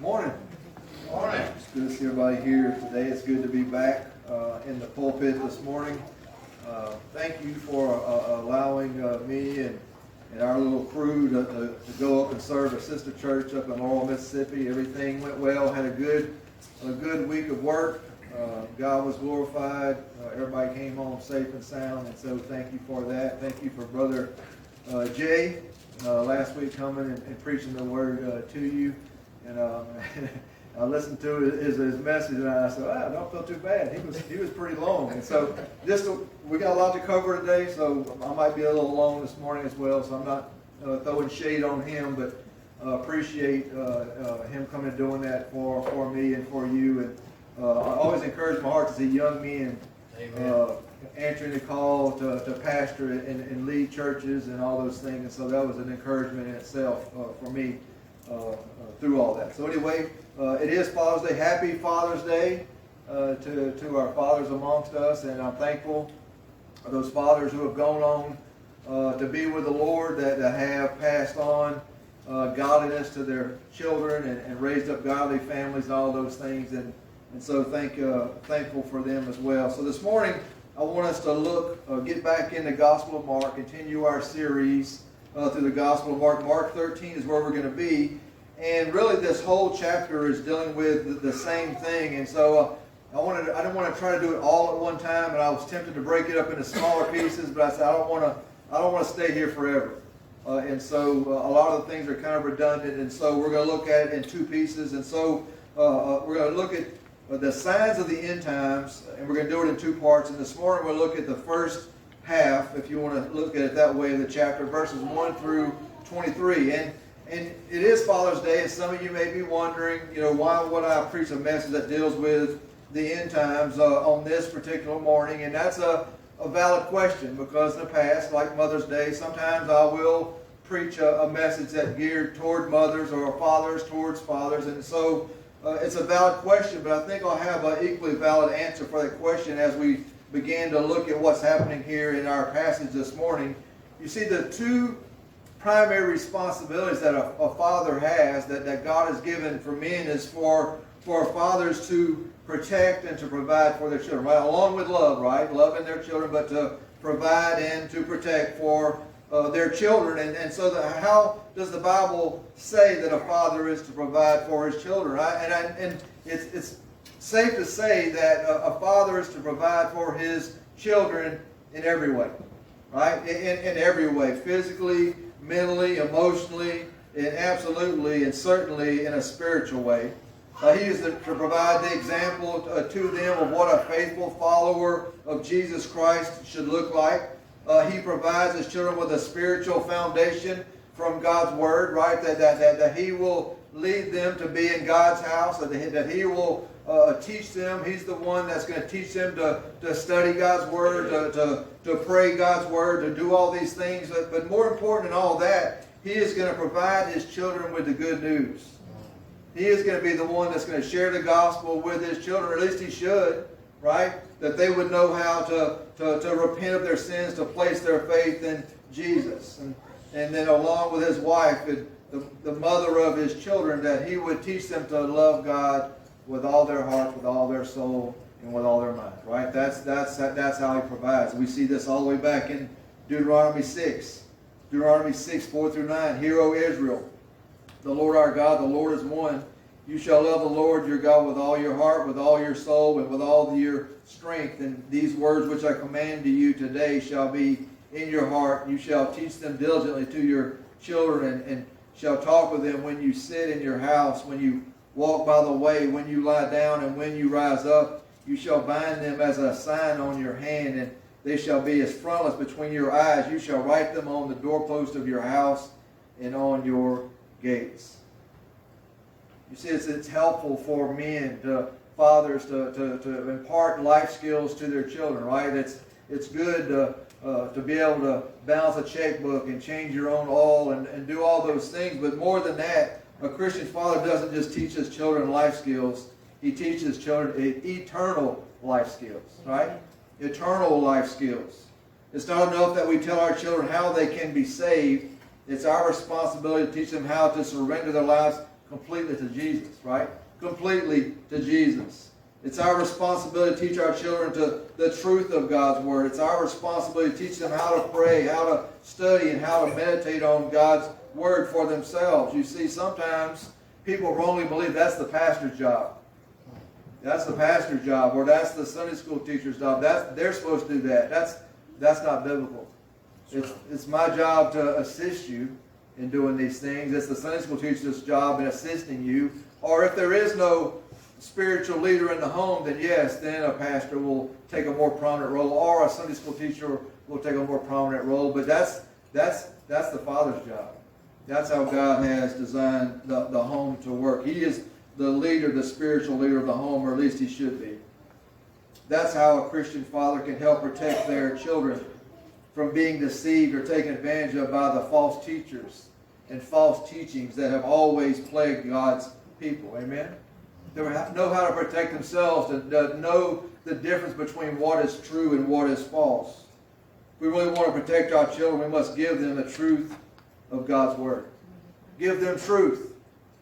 Morning. Morning. It's good to see everybody here today. It's good to be back in the pulpit this morning. Thank you for allowing me and our little crew to go up and serve a sister church up in Laurel, Mississippi. Everything went well. Had a good week of work. God was glorified. Everybody came home safe and sound, and so thank you for that. Thank you for Brother Jay last week coming and preaching the word to you. And I listened to his message, and I said, "I don't feel too bad." He was pretty long, and so we got a lot to cover today. So I might be a little long this morning as well. So I'm not throwing shade on him, but appreciate him coming and doing that for me and for you. And I always encourage my heart to see young men answering the call to pastor and lead churches and all those things. And so that was an encouragement in itself for me through all that. So anyway, it is Father's Day. Happy Father's Day to our fathers amongst us. And I'm thankful for those fathers who have gone on to be with the Lord, that have passed on godliness to their children and raised up godly families and all those things. And so thankful for them as well. So this morning, I want us to get back in the Gospel of Mark, continue our series through the Gospel of Mark. Mark 13 is where we're going to be. And really this whole chapter is dealing with the same thing. And so I didn't want to try to do it all at one time, and I was tempted to break it up into smaller pieces, but I said I don't want to stay here forever. And so a lot of the things are kind of redundant, and so we're going to look at it in two pieces. And so we're going to look at the signs of the end times, and we're going to do it in two parts. And this morning we'll look at the first half, if you want to look at it that way, of the chapter, verses 1 through 23. And it is Father's Day, and some of you may be wondering, why would I preach a message that deals with the end times on this particular morning? And that's a valid question, because in the past, like Mother's Day, sometimes I will preach a message that's geared toward mothers or fathers towards fathers. And so it's a valid question, but I think I'll have an equally valid answer for that question as we begin to look at what's happening here in our passage this morning. You see, the two primary responsibilities that a father has, that God has given for men, is for fathers to protect and to provide for their children, right? Along with love, right? Loving their children, but to provide and to protect for their children. And so how does the Bible say that a father is to provide for his children? And it's safe to say that a father is to provide for his children in every way, right? In every way, physically, mentally, emotionally, and absolutely and certainly in a spiritual way. He is to provide the example to them of what a faithful follower of Jesus Christ should look like. He provides his children with a spiritual foundation from God's Word, right? That he will lead them to be in God's house, that he will teach them. He's the one that's going to teach them to study God's Word, to pray God's Word, to do all these things. But more important than all that, he is going to provide his children with the good news. He is going to be the one that's going to share the gospel with his children, or at least he should, right? That they would know how to repent of their sins, to place their faith in Jesus. And then along with his wife, the mother of his children, that he would teach them to love God with all their heart, with all their soul, and with all their mind, right? That's how he provides. We see this all the way back in Deuteronomy 6. Deuteronomy 6, 4 through 9. Hear, O Israel, the Lord our God, the Lord is one. You shall love the Lord your God with all your heart, with all your soul, and with all your strength. And these words which I command to you today shall be in your heart. You shall teach them diligently to your children, and shall talk with them when you sit in your house, when you walk by the way, when you lie down, and when you rise up. You shall bind them as a sign on your hand, and they shall be as frontlets between your eyes. You shall write them on the doorpost of your house and on your gates. You see, it's helpful for men, fathers, to impart life skills to their children, right? It's good to be able to balance a checkbook and change your own oil and do all those things. But more than that, a Christian father doesn't just teach his children life skills. He teaches children eternal life skills, right? Eternal life skills. It's not enough that we tell our children how they can be saved. It's our responsibility to teach them how to surrender their lives completely to Jesus, right? Completely to Jesus. It's our responsibility to teach our children the truth of God's Word. It's our responsibility to teach them how to pray, how to study, and how to meditate on God's Word for themselves. You see, sometimes people wrongly believe that's the pastor's job. That's the pastor's job, or that's the Sunday school teacher's job. They're supposed to do that. That's not biblical. It's my job to assist you in doing these things. It's the Sunday school teacher's job in assisting you. Or if there is no spiritual leader in the home, then yes, then a pastor will take a more prominent role, or a Sunday school teacher will take a more prominent role. But that's the Father's job. That's how God has designed the home to work. He is the leader, the spiritual leader of the home, or at least he should be. That's how a Christian father can help protect their children from being deceived or taken advantage of by the false teachers and false teachings that have always plagued God's people. Amen? They know how to protect themselves, to know the difference between what is true and what is false. If we really want to protect our children, we must give them the truth of God's Word. Give them truth.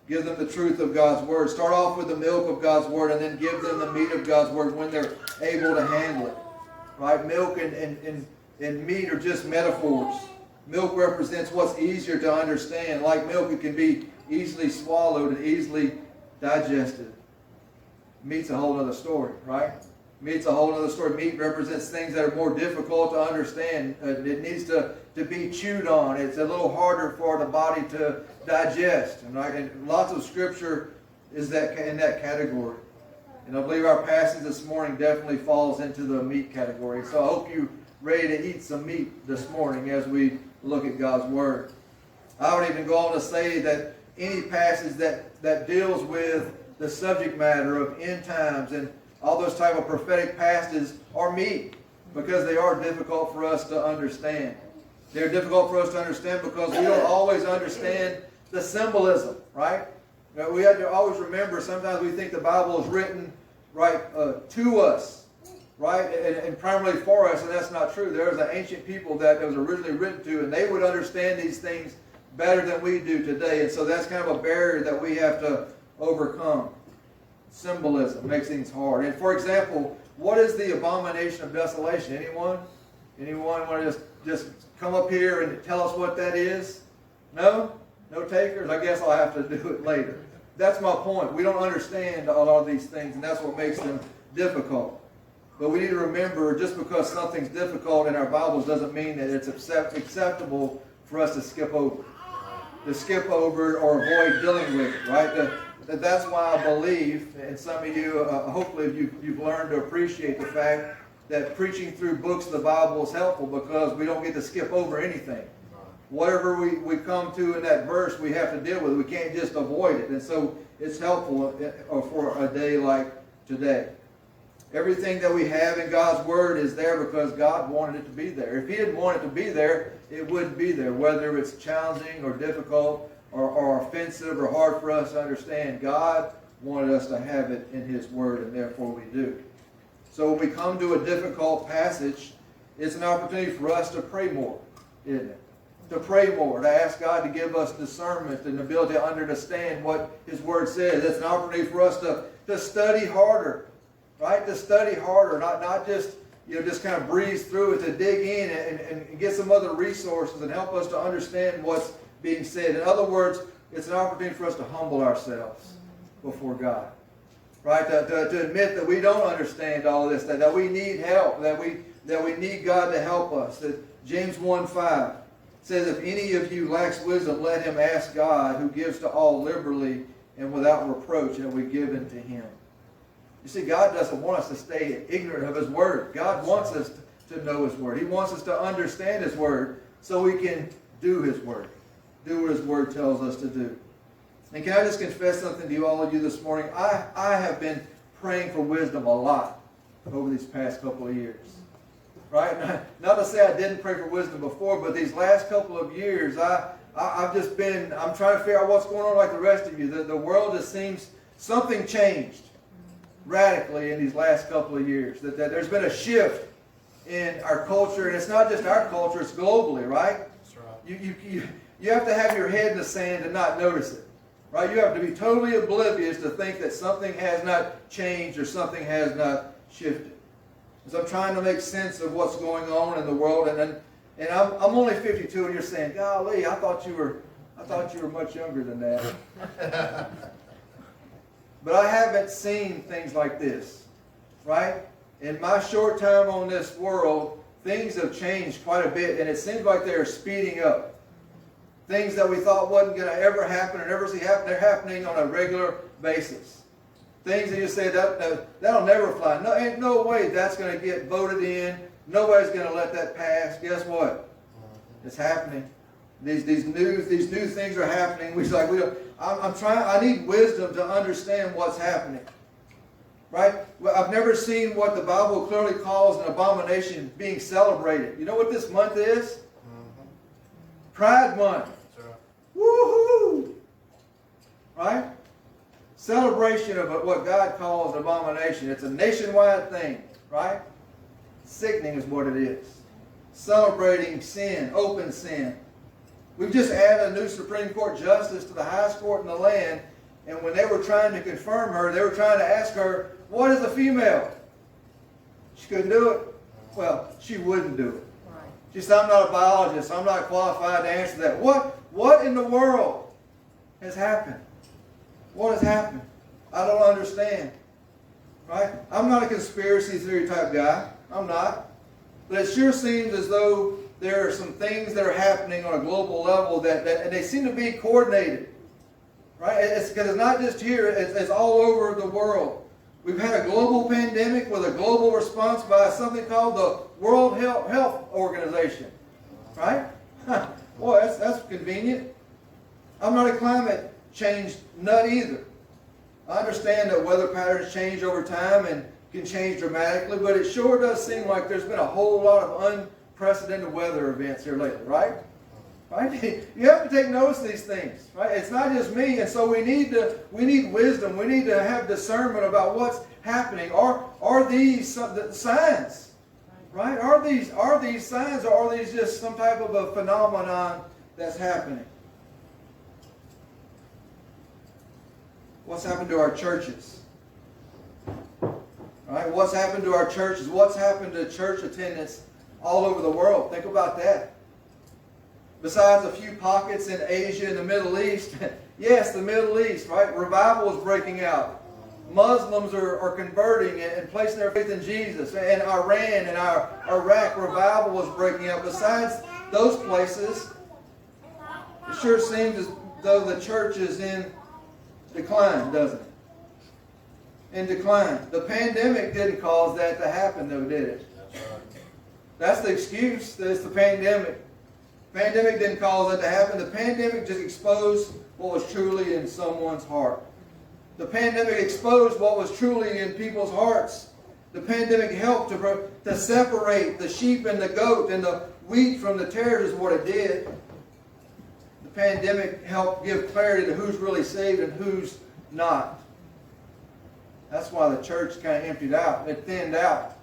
Give them the truth of God's Word. Start off with the milk of God's Word, and then give them the meat of God's Word when they're able to handle it. Right? Milk and meat are just metaphors. Milk represents what's easier to understand. Like milk, it can be easily swallowed and easily digested. Meat's a whole other story, right? Meat's a whole other story. Meat represents things that are more difficult to understand. It needs to be chewed on. It's a little harder for the body to digest. And lots of Scripture is in that category. And I believe our passage this morning definitely falls into the meat category. So I hope you're ready to eat some meat this morning as we look at God's Word. I would even go on to say that any passage that deals with the subject matter of end times and all those type of prophetic passages are meat, because they are difficult for us to understand. They're difficult for us to understand because we don't always understand the symbolism, right? Now, we have to always remember, sometimes we think the Bible is written right to us, right, and primarily for us, and that's not true. There was an ancient people that it was originally written to, and they would understand these things better than we do today, and so that's kind of a barrier that we have to overcome. Symbolism makes things hard. And for example, what is the abomination of desolation? Anyone? Anyone want to just come up here and tell us what that is? No? No takers? I guess I'll have to do it later. That's my point. We don't understand a lot of these things, and that's what makes them difficult. But we need to remember, just because something's difficult in our Bibles doesn't mean that it's acceptable for us to skip over. To skip over or avoid dealing with it, right? That's why I believe, and some of you, hopefully you've learned to appreciate the fact that preaching through books of the Bible is helpful, because we don't get to skip over anything. Whatever we come to in that verse, we have to deal with it. We can't just avoid it. And so it's helpful for a day like today. Everything that we have in God's Word is there because God wanted it to be there. If He didn't want it to be there, it wouldn't be there. Whether it's challenging or difficult or offensive or hard for us to understand, God wanted us to have it in His Word, and therefore we do. So when we come to a difficult passage, it's an opportunity for us to pray more, isn't it? To pray more, to ask God to give us discernment and the ability to understand what His Word says. It's an opportunity for us to study harder, right? To study harder, not just just kind of breeze through it, to dig in and get some other resources and help us to understand what's being said. In other words, it's an opportunity for us to humble ourselves before God, right? To admit that we don't understand all this, that we need help, that we need God to help us. That James 1:5 says, if any of you lacks wisdom, let him ask God, who gives to all liberally and without reproach, and we give it to Him. You see, God doesn't want us to stay ignorant of His Word. God wants us to know His Word. He wants us to understand His Word so we can do His Word. Do what His Word tells us to do. And can I just confess something to all of you this morning? I have been praying for wisdom a lot over these past couple of years. Right? Not to say I didn't pray for wisdom before, but these last couple of years, I'm trying to figure out what's going on like the rest of you. The world just seems, something changed radically in these last couple of years. That there's been a shift in our culture, and it's not just our culture, it's globally, right? That's right. You have to have your head in the sand and not notice it. Right? You have to be totally oblivious to think that something has not changed or something has not shifted. As I'm trying to make sense of what's going on in the world, and I'm only 52, and you're saying, "Golly, I thought you were much younger than that." But I haven't seen things like this, right? In my short time on this world, things have changed quite a bit, and it seems like they're speeding up. Things that we thought wasn't going to ever happen or never see happen, they're happening on a regular basis. Things that you say, that'll never fly. No, ain't no way that's going to get voted in. Nobody's going to let that pass. Guess what? It's happening. These new things are happening. I need wisdom to understand what's happening. Right? Well, I've never seen what the Bible clearly calls an abomination being celebrated. You know what this month is? Pride Month. Woohoo! Right? Celebration of what God calls an abomination. It's a nationwide thing, right? Sickening is what it is. Celebrating sin, open sin. We've just added a new Supreme Court justice to the highest court in the land, and when they were trying to confirm her, they were trying to ask her, what is a female? She couldn't do it. Well, she wouldn't do it. She said, I'm not a biologist. I'm not qualified to answer that. What in the world has happened? What has happened? I don't understand. Right? I'm not a conspiracy theory type guy. I'm not. But it sure seems as though there are some things that are happening on a global level and they seem to be coordinated. Right? Because it's not just here. It's all over the world. We've had a global pandemic with a global response by something called the World Health Organization. Right? Boy, that's convenient. I'm not a climate change nut either. I understand that weather patterns change over time and can change dramatically, but it sure does seem like there's been a whole lot of unprecedented weather events here lately, right? Right? You have to take notice of these things, right? It's not just me, and so we need wisdom. We need to have discernment about what's happening. Are these signs? Right? Are these signs, or are these just some type of a phenomenon that's happening? What's happened to our churches? Right? What's happened to our churches? What's happened to church attendance all over the world? Think about that. Besides a few pockets in Asia and the Middle East, yes, the Middle East, right? Revival is breaking out. Muslims are converting and placing their faith in Jesus. And Iran and Iraq, revival is breaking out. Besides those places, it sure seems as though the church is in decline, doesn't it? In decline. The pandemic didn't cause that to happen, though, did it? That's the excuse. That it's the pandemic. The pandemic didn't cause that to happen. The pandemic just exposed what was truly in someone's heart. The pandemic exposed what was truly in people's hearts. The pandemic helped to separate the sheep and the goat and the wheat from the tares is what it did. The pandemic helped give clarity to who's really saved and who's not. That's why the church kind of emptied out. It thinned out.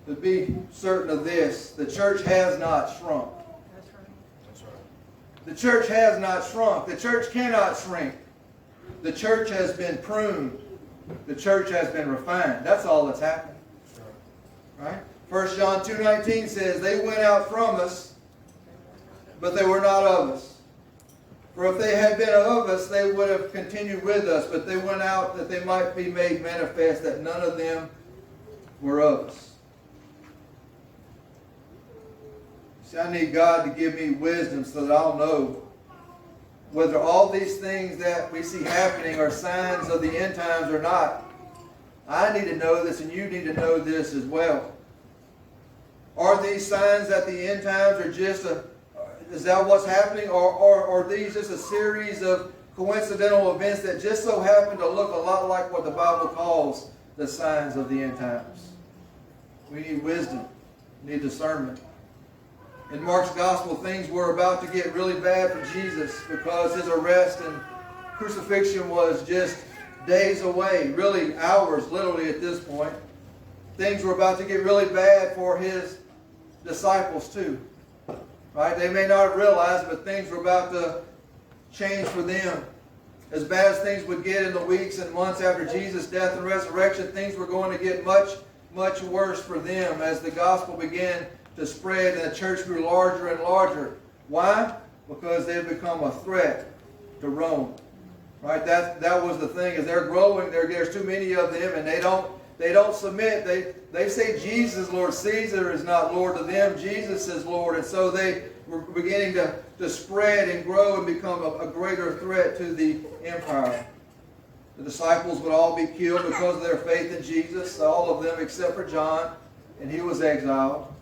To be certain of this, the church has not shrunk. That's right. That's right. The church has not shrunk. The church cannot shrink. The church has been pruned. The church has been refined. That's all that's happened. Right? 1 John 2:19 says, they went out from us, but they were not of us. For if they had been of us, they would have continued with us. But they went out that they might be made manifest that none of them were of us. See, I need God to give me wisdom so that I'll know whether all these things that we see happening are signs of the end times or not. I need to know this, and you need to know this as well. Are these signs that the end times are just is that what's happening, or are these just a series of coincidental events that just so happen to look a lot like what the Bible calls the signs of the end times? We need wisdom. We need discernment. In Mark's gospel, things were about to get really bad for Jesus because his arrest and crucifixion was just days away, really hours, literally at this point. Things were about to get really bad for his disciples too. Right? They may not have realized, but things were about to change for them. As bad as things would get in the weeks and months after Jesus' death and resurrection, things were going to get much, much worse for them as the gospel began to spread and the church grew larger and larger. Why? Because they had become a threat to Rome. Right? That was the thing. As they're growing, there's too many of them, and they don't submit. They say Jesus is Lord. Caesar is not Lord to them. Jesus is Lord. And so they were beginning to spread and grow and become a greater threat to the empire. The disciples would all be killed because of their faith in Jesus, all of them except for John, and he was exiled.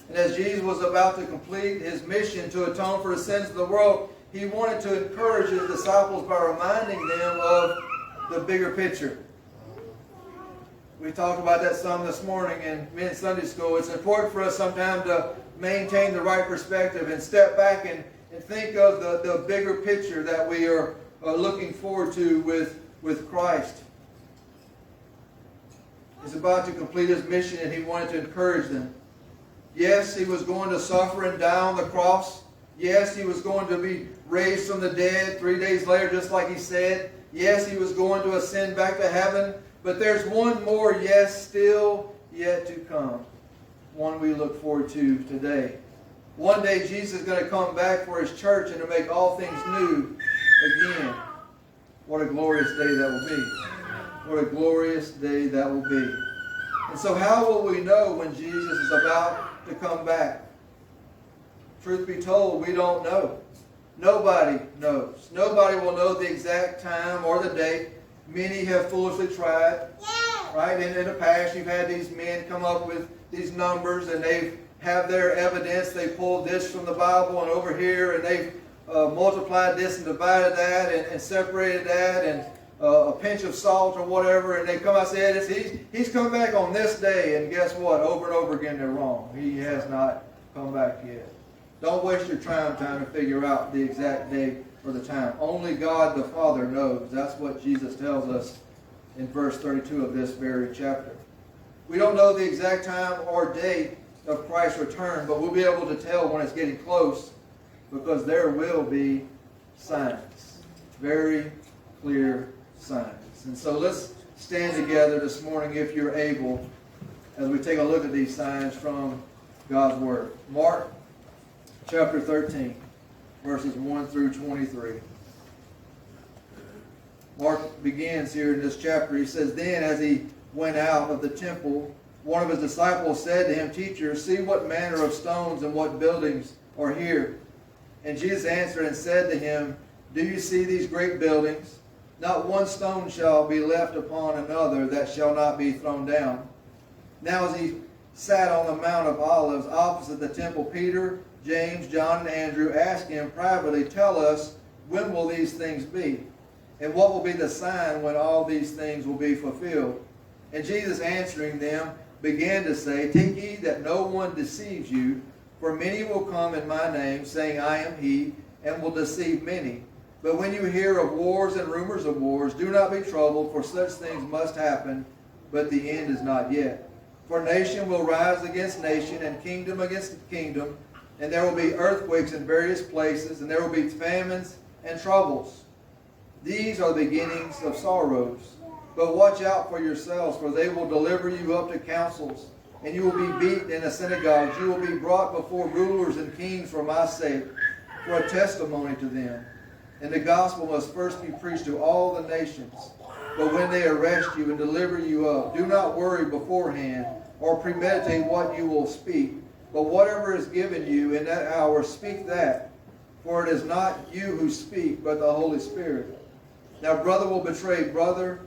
And as Jesus was about to complete his mission to atone for the sins of the world, he wanted to encourage his disciples by reminding them of the bigger picture. We talked about that some this morning in men's Sunday school. It's important for us sometimes to maintain the right perspective and step back and think of the bigger picture that we are looking forward to with Christ. He's about to complete his mission and he wanted to encourage them. Yes, he was going to suffer and die on the cross. Yes, he was going to be raised from the dead 3 days later, just like he said. Yes, he was going to ascend back to heaven. But there's one more yes still yet to come. One we look forward to today. One day Jesus is going to come back for his church and to make all things new again. What a glorious day that will be. What a glorious day that will be. And so how will we know when Jesus is about to come back? Truth be told, we don't know. Nobody knows. Nobody will know the exact time or the date. Many have foolishly tried. Right? And in the past, you've had these men come up with these numbers, and they have their evidence. They pulled this from the Bible and over here, and they've multiplied this and divided that and separated that, and a pinch of salt or whatever, and they come out and say, he's come back on this day, and guess what? Over and over again, they're wrong. He has not come back yet. Don't waste your time trying to figure out the exact day or the time. Only God the Father knows. That's what Jesus tells us in verse 32 of this very chapter. We don't know the exact time or date of Christ's return, but we'll be able to tell when it's getting close because there will be signs. Very clear signs. And so let's stand together this morning if you're able as we take a look at these signs from God's Word. Mark chapter 13, verses 1 through 23. Mark begins here in this chapter. He says, Then as he went out of the temple, one of his disciples said to him, Teacher, see what manner of stones and what buildings are here. And Jesus answered and said to him, Do you see these great buildings? Not one stone shall be left upon another that shall not be thrown down. Now as he sat on the Mount of Olives opposite the temple, Peter, James, John, and Andrew asked him privately, Tell us, when will these things be? And what will be the sign when all these things will be fulfilled? And Jesus answering them began to say, Take heed that no one deceives you, for many will come in my name, saying, I am he, and will deceive many. But when you hear of wars and rumors of wars, do not be troubled, for such things must happen, but the end is not yet. For nation will rise against nation, and kingdom against kingdom, and there will be earthquakes in various places, and there will be famines and troubles. These are the beginnings of sorrows. But watch out for yourselves, for they will deliver you up to councils, and you will be beaten in the synagogues. You will be brought before rulers and kings for my sake, for a testimony to them. And the gospel must first be preached to all the nations. But when they arrest you and deliver you up, do not worry beforehand, or premeditate what you will speak. But whatever is given you in that hour, speak that. For it is not you who speak, but the Holy Spirit. Now brother will betray brother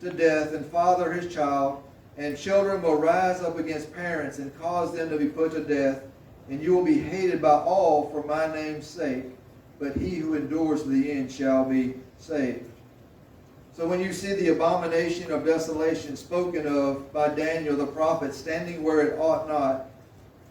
to death, and father his child, and children will rise up against parents and cause them to be put to death, and you will be hated by all for my name's sake, but he who endures to the end shall be saved. So when you see the abomination of desolation spoken of by Daniel the prophet standing where it ought not,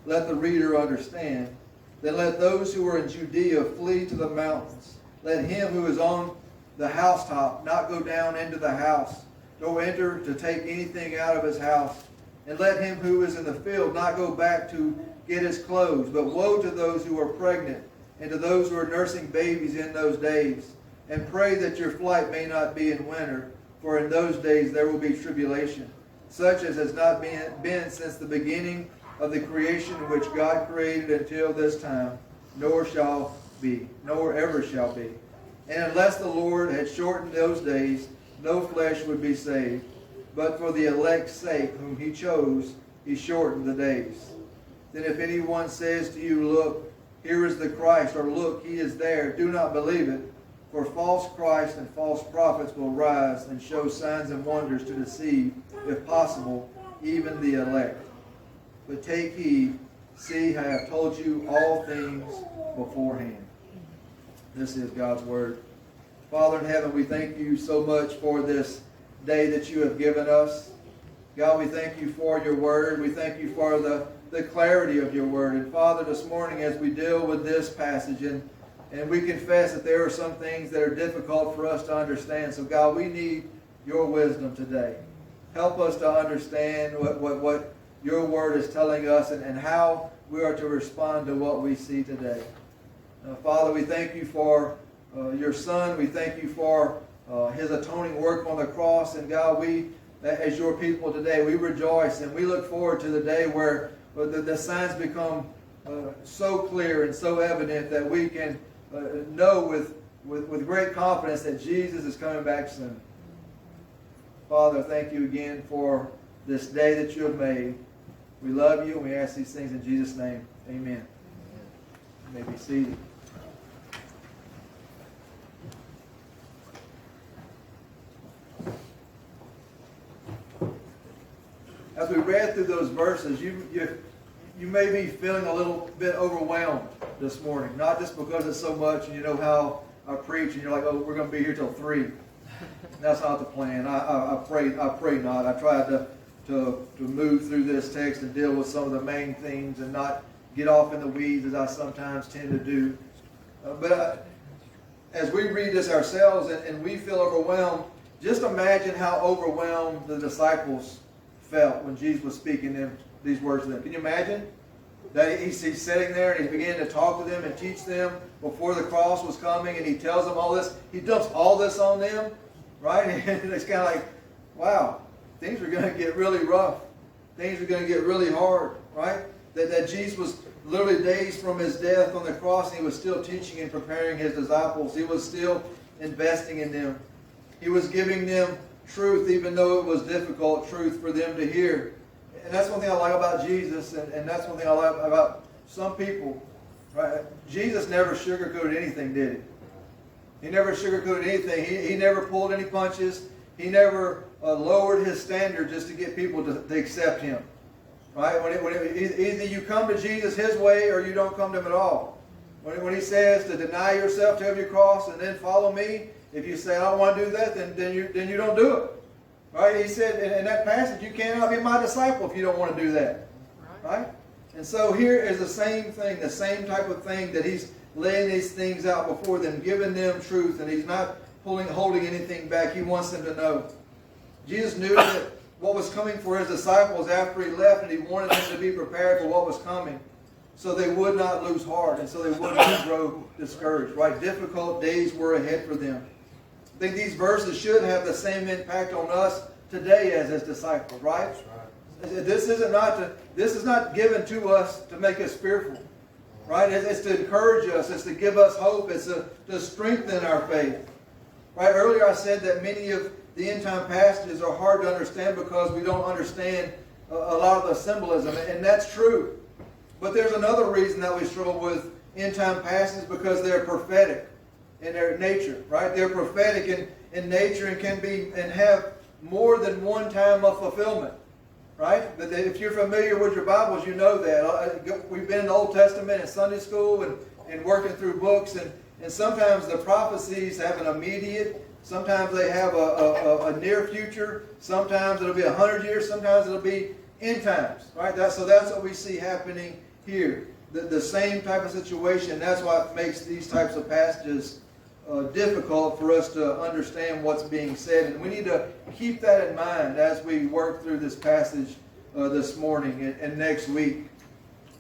let the reader understand. Then let those who are in Judea flee to the mountains. Let him who is on the housetop not go down into the house, nor enter to take anything out of his house. And let him who is in the field not go back to get his clothes. But woe to those who are pregnant, and to those who are nursing babies in those days, and pray that your flight may not be in winter, for in those days there will be tribulation, such as has not been since the beginning of the creation which God created until this time, nor ever shall be. And unless the Lord had shortened those days, no flesh would be saved. But for the elect's sake, whom he chose, he shortened the days. Then if anyone says to you, look, here is the Christ, or look, he is there, do not believe it. For false Christs and false prophets will rise and show signs and wonders to deceive, if possible, even the elect. But take heed, see, I have told you all things beforehand. This is God's word. Father in heaven, we thank you so much for this day that you have given us. God, we thank you for your word. We thank you for the clarity of your word. And Father, this morning as we deal with this passage, and we confess that there are some things that are difficult for us to understand. So God, we need your wisdom today. Help us to understand what your word is telling us and how we are to respond to what we see today. Father, we thank you for your Son. We thank you for his atoning work on the cross. And God, we, as your people today, we rejoice and we look forward to the day where the signs become so clear and so evident that we can know with great confidence that Jesus is coming back soon. Father, thank you again for this day that you have made. We love you and we ask these things in Jesus' name. Amen. You may be seated. As we read through those verses, you may be feeling a little bit overwhelmed this morning. Not just because it's so much, and you know how I preach, and you're like, oh, we're going to be here till 3. That's not the plan. I pray not. I tried to move through this text and deal with some of the main things and not get off in the weeds as I sometimes tend to do. But as we read this ourselves and we feel overwhelmed, just imagine how overwhelmed the disciples felt when Jesus was speaking these words to them. Can you imagine? That he's sitting there and he's beginning to talk to them and teach them before the cross was coming, and he tells them all this. He dumps all this on them, right? And it's kind of like, wow, things are going to get really rough. Things are going to get really hard, right? That Jesus was literally days from his death on the cross, and he was still teaching and preparing his disciples. He was still investing in them. He was giving them truth, even though it was difficult truth for them to hear. And that's one thing I like about Jesus, and that's one thing I like about some people. Right? Jesus never sugarcoated anything, did he? He never sugarcoated anything. He never pulled any punches. He never lowered his standard just to get people to accept him. Right? Either you come to Jesus his way or you don't come to him at all. When he says to deny yourself, take up your cross, and then follow me, if you say, I don't want to do that, then you don't do it. Right? He said in that passage, you cannot be my disciple if you don't want to do that. Right? And so here is the same thing, the same type of thing, that he's laying these things out before them, giving them truth, and he's not holding anything back. He wants them to know. Jesus knew that what was coming for his disciples after he left, and he wanted them to be prepared for what was coming, so they would not lose heart, and so they would not grow discouraged. Right? Difficult days were ahead for them. I think these verses should have the same impact on us today as his disciples, right? This is not given to us to make us fearful, right? It's to encourage us. It's to give us hope. It's to strengthen our faith, right? Earlier I said that many of the end time passages are hard to understand because we don't understand a lot of the symbolism, and that's true. But there's another reason that we struggle with end time passages, because they're prophetic in their nature, right? They're prophetic in nature and can be and have more than one time of fulfillment, right? But if you're familiar with your Bibles, you know that. We've been in the Old Testament in Sunday school and working through books, and sometimes the prophecies have an immediate, sometimes they have a near future, sometimes it'll be 100 years, sometimes it'll be end times, right? So that's what we see happening here. The same type of situation. That's what makes these types of passages difficult for us to understand what's being said. And we need to keep that in mind as we work through this passage this morning and next week.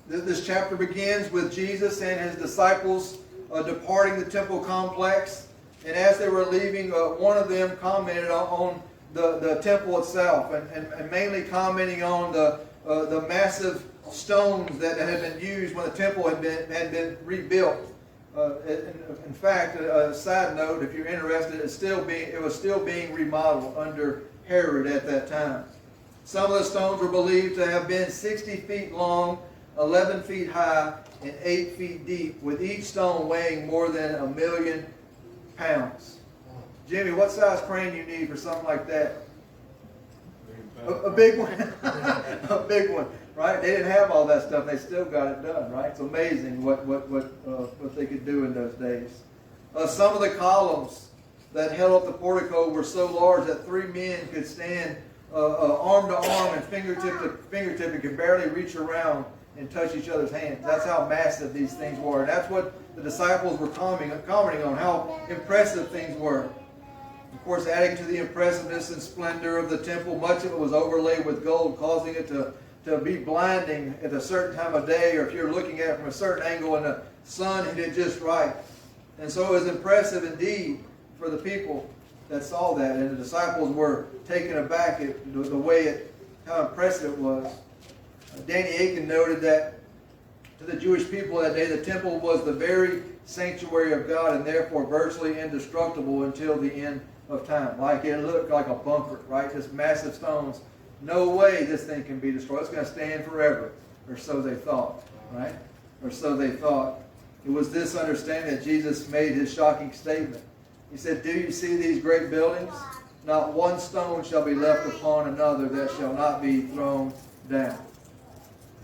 This chapter begins with Jesus and his disciples departing the temple complex. And as they were leaving, one of them commented on the temple itself, and mainly commenting on the massive stones that had been used when the temple had been rebuilt. In fact, a side note, if you're interested, it was still being remodeled under Herod at that time. Some of the stones were believed to have been 60 feet long, 11 feet high, and 8 feet deep, with each stone weighing more than 1,000,000 pounds. Jimmy, what size crane you need for something like that? A big one. A big one, right? They didn't have all that stuff. They still got it done, right? It's amazing what they could do in those days. Some of the columns that held up the portico were so large that 3 men could stand arm to arm and fingertip to fingertip and could barely reach around and touch each other's hands. That's how massive these things were. And that's what the disciples were commenting on, how impressive things were. Of course, adding to the impressiveness and splendor of the temple, much of it was overlaid with gold, causing it to be blinding at a certain time of day, or if you're looking at it from a certain angle and the sun hit it just right. And so it was impressive indeed for the people that saw that, and the disciples were taken aback at the way how impressive it was. Danny Aiken noted that to the Jewish people that day, the temple was the very sanctuary of God, and therefore virtually indestructible until the end of time. Like it looked like a bunker, right? This massive stones. No way this thing can be destroyed. It's going to stand forever, or so they thought, right? Or so they thought. It was this understanding that Jesus made his shocking statement. He said, "Do you see these great buildings? Not one stone shall be left upon another that shall not be thrown down."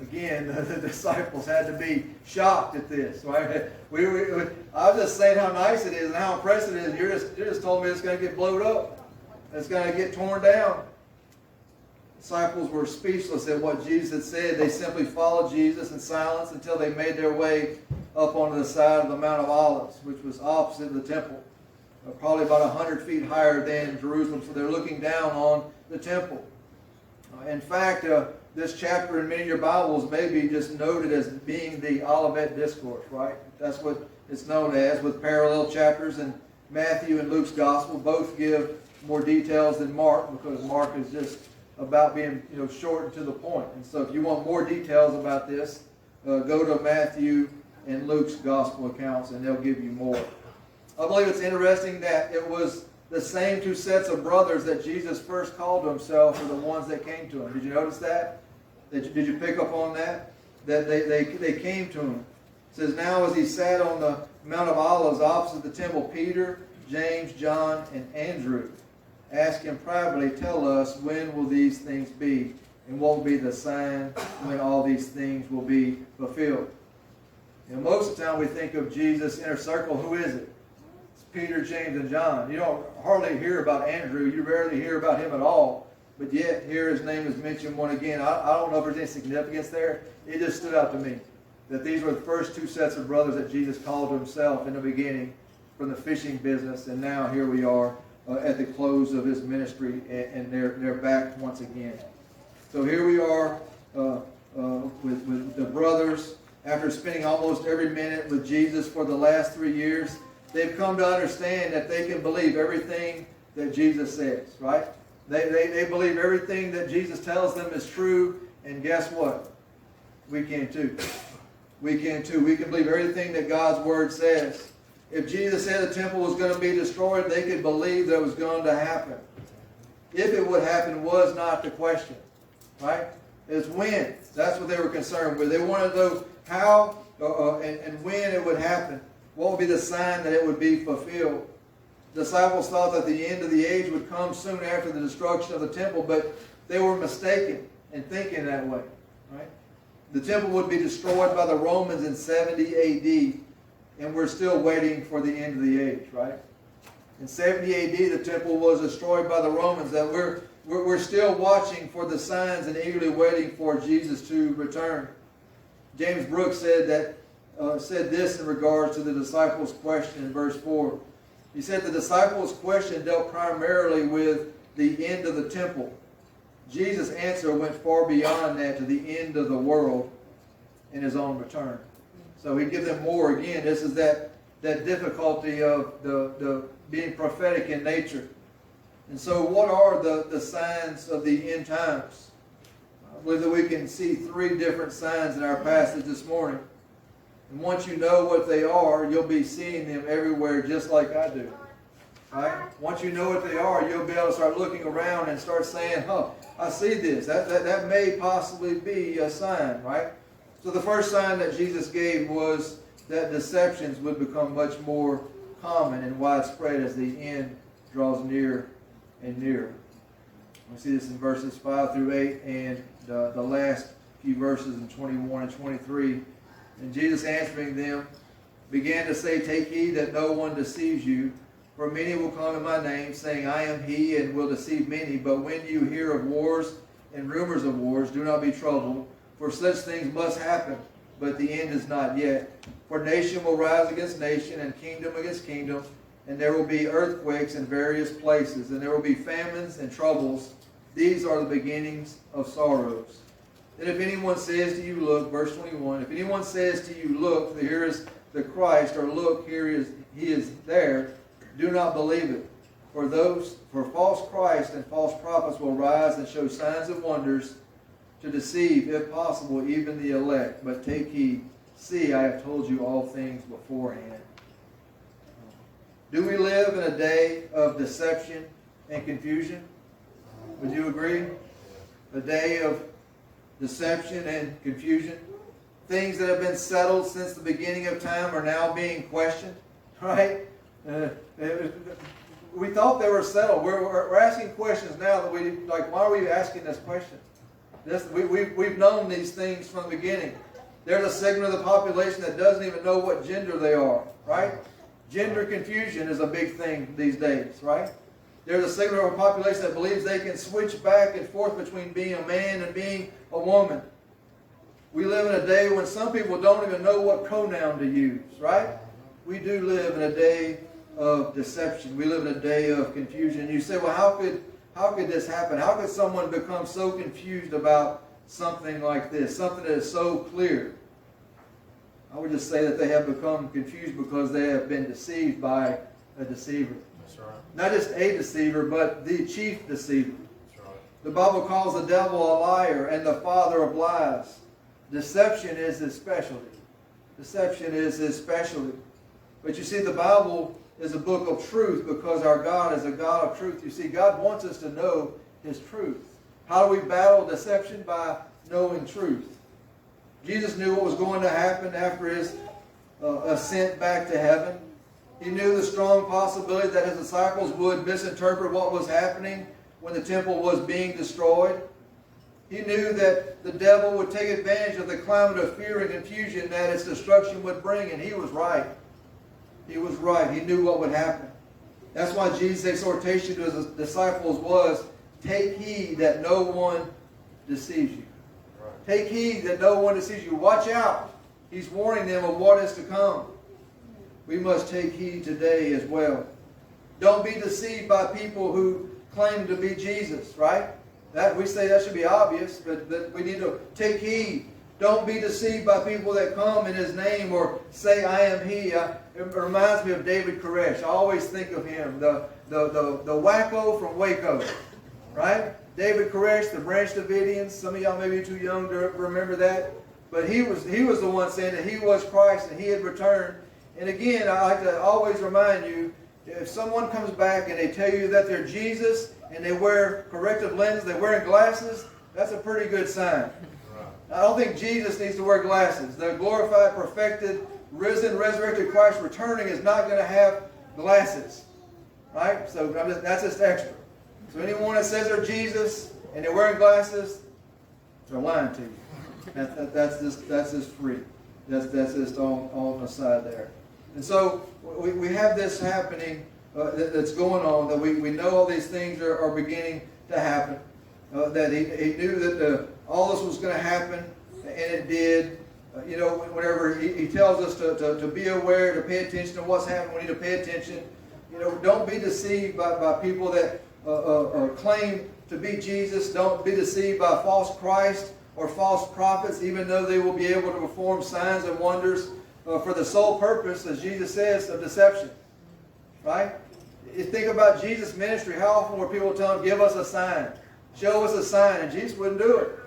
Again, the disciples had to be shocked at this, right? I was just saying how nice it is and how impressive it is. You just told me it's going to get blown up. It's going to get torn down. Disciples were speechless at what Jesus had said. They simply followed Jesus in silence until they made their way up onto the side of the Mount of Olives, which was opposite the temple, probably about 100 feet higher than Jerusalem. So they're looking down on the temple. In fact, this chapter in many of your Bibles may be just noted as being the Olivet Discourse, right? That's what it's known as, with parallel chapters in Matthew and Luke's Gospel. Both give more details than Mark, because Mark is just about being short and to the point. And so if you want more details about this, go to Matthew and Luke's Gospel accounts, and they'll give you more. I believe it's interesting that it was the same 2 sets of brothers that Jesus first called to himself were the ones that came to him. Did you notice that? Did you pick up on that? That they came to him. It says, "Now as he sat on the Mount of Olives opposite the temple, Peter, James, John, and Andrew asked him privately, 'Tell us, when will these things be? And what will be the sign when all these things will be fulfilled?'" Most of the time we think of Jesus' inner circle. Who is it? It's Peter, James, and John. You don't hardly hear about Andrew. You rarely hear about him at all. But yet, here his name is mentioned once again. I don't know if there's any significance there. It just stood out to me that these were the first 2 sets of brothers that Jesus called to himself in the beginning from the fishing business. And now here we are at the close of his ministry, and they're back once again. So here we are with the brothers. After spending almost every minute with Jesus for the last 3 years, they've come to understand that they can believe everything that Jesus says, right? They believe everything that Jesus tells them is true, and guess what? We can too. We can too. We can believe everything that God's Word says. If Jesus said the temple was going to be destroyed, they could believe that it was going to happen. If it would happen was not the question, right? It's when. That's what they were concerned with. They wanted to know how and when it would happen. What would be the sign that it would be fulfilled? The disciples thought that the end of the age would come soon after the destruction of the temple, but they were mistaken in thinking that way. Right? The temple would be destroyed by the Romans in 70 A.D., and we're still waiting for the end of the age. Right? In 70 A.D., the temple was destroyed by the Romans. That we're still watching for the signs and eagerly waiting for Jesus to return. James Brooks said this in regards to the disciples' question in verse 4. He said the disciples' question dealt primarily with the end of the temple. Jesus' answer went far beyond that, to the end of the world and his own return. So he gives them more. Again, this is that that difficulty of the being prophetic in nature. And so what are the signs of the end times? Whether we can see 3 different signs in our passage this morning. And once you know what they are, you'll be seeing them everywhere just like I do. Right? Once you know what they are, you'll be able to start looking around and start saying, oh, I see this. That may possibly be a sign, right? So the first sign that Jesus gave was that deceptions would become much more common and widespread as the end draws near and nearer. We see this in verses 5 through 8 and the last few verses in 21 and 23. And Jesus answering them began to say, take heed that no one deceives you. For many will come in my name, saying, I am he, and will deceive many. But when you hear of wars and rumors of wars, do not be troubled. For such things must happen, but the end is not yet. For nation will rise against nation, and kingdom against kingdom. And there will be earthquakes in various places, and there will be famines and troubles. These are the beginnings of sorrows. And if anyone says to you, look, verse 21, if anyone says to you, look, here is the Christ, or look, he is there, do not believe it. For false Christ and false prophets will rise and show signs and wonders to deceive, if possible, even the elect. But take heed. See, I have told you all things beforehand. Do we live in a day of deception and confusion? Would you agree? A day of deception and confusion. Things that have been settled since the beginning of time are now being questioned, right? We thought they were settled. We're asking questions now that why are we asking this question? We've known these things from the beginning. There's a segment of the population that doesn't even know what gender they are, right? Gender confusion is a big thing these days, right? There's a segment of our population that believes they can switch back and forth between being a man and being a woman. We live in a day when some people don't even know what pronoun to use, right? We do live in a day of deception. We live in a day of confusion. You say, well, how could this happen? How could someone become so confused about something like this, something that is so clear? I would just say that they have become confused because they have been deceived by a deceiver. That's right. Not just a deceiver, but the chief deceiver. That's right. The Bible calls the devil a liar and the father of lies. Deception is his specialty. Deception is his specialty. But you see, the Bible is a book of truth because our God is a God of truth. You see, God wants us to know his truth. How do we battle deception? By knowing truth. Jesus knew what was going to happen after his ascent back to heaven. He knew the strong possibility that his disciples would misinterpret what was happening when the temple was being destroyed. He knew that the devil would take advantage of the climate of fear and confusion that its destruction would bring, and he was right. He was right. He knew what would happen. That's why Jesus' exhortation to his disciples was, take heed that no one deceives you. Right. Take heed that no one deceives you. Watch out. He's warning them of what is to come. We must take heed today as well. Don't be deceived by people who claim to be Jesus, right? We say that should be obvious, but we need to take heed. Don't be deceived by people that come in his name or say, I am he. It reminds me of David Koresh. I always think of him, the wacko from Waco, right? David Koresh, the Branch Davidians. Some of y'all may be too young to remember that. But he was the one saying that he was Christ and he had returned. And again, I like to always remind you, if someone comes back and they tell you that they're Jesus and they wear corrective lenses, they're wearing glasses, that's a pretty good sign. I don't think Jesus needs to wear glasses. The glorified, perfected, risen, resurrected Christ returning is not going to have glasses. Right? So that's just extra. So anyone that says they're Jesus and they're wearing glasses, they're lying to you. That's just free. That's just on the side there. And so we have this happening that's going on, that we know all these things are beginning to happen. That he knew that all this was going to happen, and it did. Whenever he tells us to be aware, to pay attention to what's happening, we need to pay attention. Don't be deceived by people that claim to be Jesus. Don't be deceived by false Christ or false prophets, even though they will be able to perform signs and wonders. for the sole purpose, as Jesus says, of deception. Right? You think about Jesus' ministry. How often were people telling him, give us a sign, show us a sign, and Jesus wouldn't do it.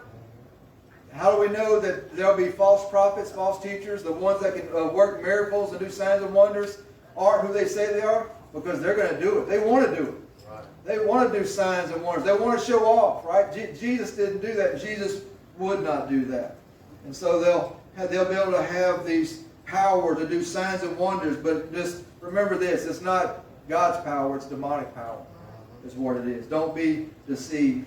How do we know that there'll be false prophets, false teachers, the ones that can work miracles and do signs and wonders aren't who they say they are? Because they're going to do it. They want to do it. Right. They want to do signs and wonders. They want to show off, right? Jesus didn't do that. Jesus would not do that. And so they'll be able to have these power to do signs and wonders, but just remember this, it's not God's power, it's demonic power is what it is. Don't be deceived.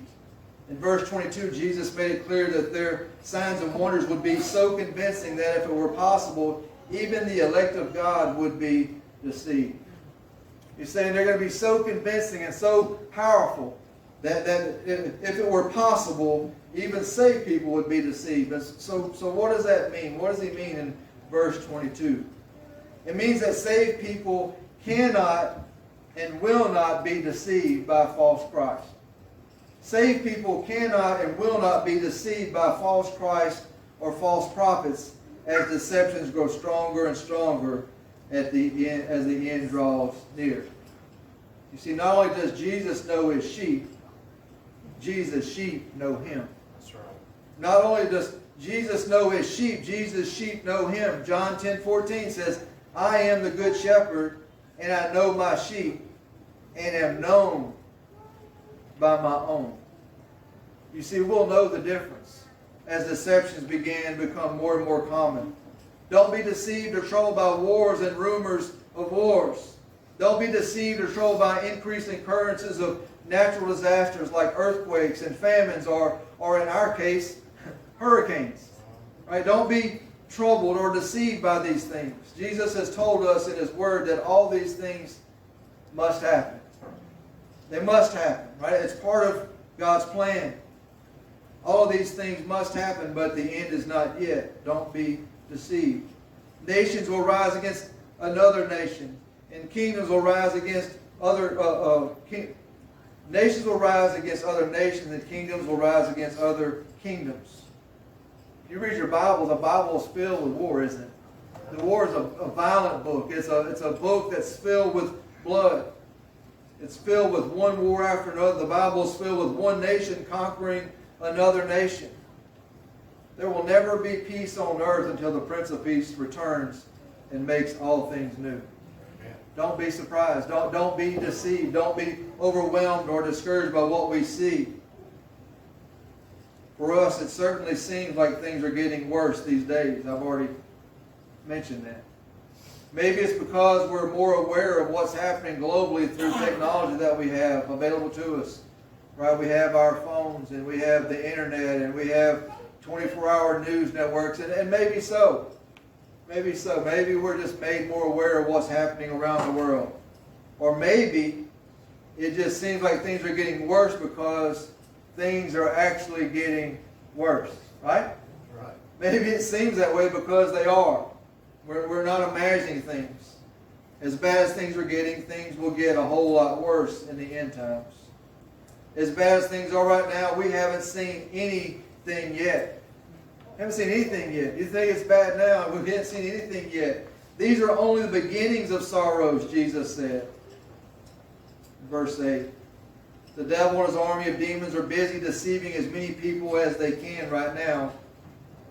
In verse 22, Jesus made it clear that their signs and wonders would be so convincing that if it were possible, even the elect of God would be deceived. He's saying they're going to be so convincing and so powerful that if it were possible, even saved people would be deceived. So what does that mean? What does he mean in verse 22? It means that saved people cannot and will not be deceived by false Christ. Saved people cannot and will not be deceived by false Christ or false prophets as deceptions grow stronger and stronger at the end, as the end draws near. You see, not only does Jesus know his sheep, Jesus' sheep know him. That's right. Not only does Jesus know his sheep, Jesus' sheep know him. John 10:14 says, I am the good shepherd, and I know my sheep, and am known by my own. You see, we'll know the difference as deceptions begin to become more and more common. Don't be deceived or troubled by wars and rumors of wars. Don't be deceived or troubled by increasing occurrences of natural disasters like earthquakes and famines, or in our case, hurricanes. Right? Don't be troubled or deceived by these things. Jesus has told us in his word that all these things must happen. They must happen. Right? It's part of God's plan. All of these things must happen, but the end is not yet. Don't be deceived. Nations will rise against another nation, and kingdoms will rise against other nations will rise against other nations, and kingdoms will rise against other kingdoms. If you read your Bible, the Bible is filled with war, isn't it? The war is a violent book. It's a book that's filled with blood. It's filled with one war after another. The Bible is filled with one nation conquering another nation. There will never be peace on earth until the Prince of Peace returns and makes all things new. Amen. Don't be surprised. Don't be deceived. Don't be overwhelmed or discouraged by what we see. For us, it certainly seems like things are getting worse these days. I've already mentioned that. Maybe it's because we're more aware of what's happening globally through technology that we have available to us. Right? We have our phones, and we have the internet, and we have 24-hour news networks, and maybe so. Maybe so. Maybe we're just made more aware of what's happening around the world. Or maybe it just seems like things are getting worse because things are actually getting worse. Right? Right. Maybe it seems that way because they are. We're not imagining things. As bad as things are getting, things will get a whole lot worse in the end times. As bad as things are right now, we haven't seen anything yet. Haven't seen anything yet. You think it's bad now, we haven't seen anything yet. These are only the beginnings of sorrows, Jesus said. Verse 8. The devil and his army of demons are busy deceiving as many people as they can right now,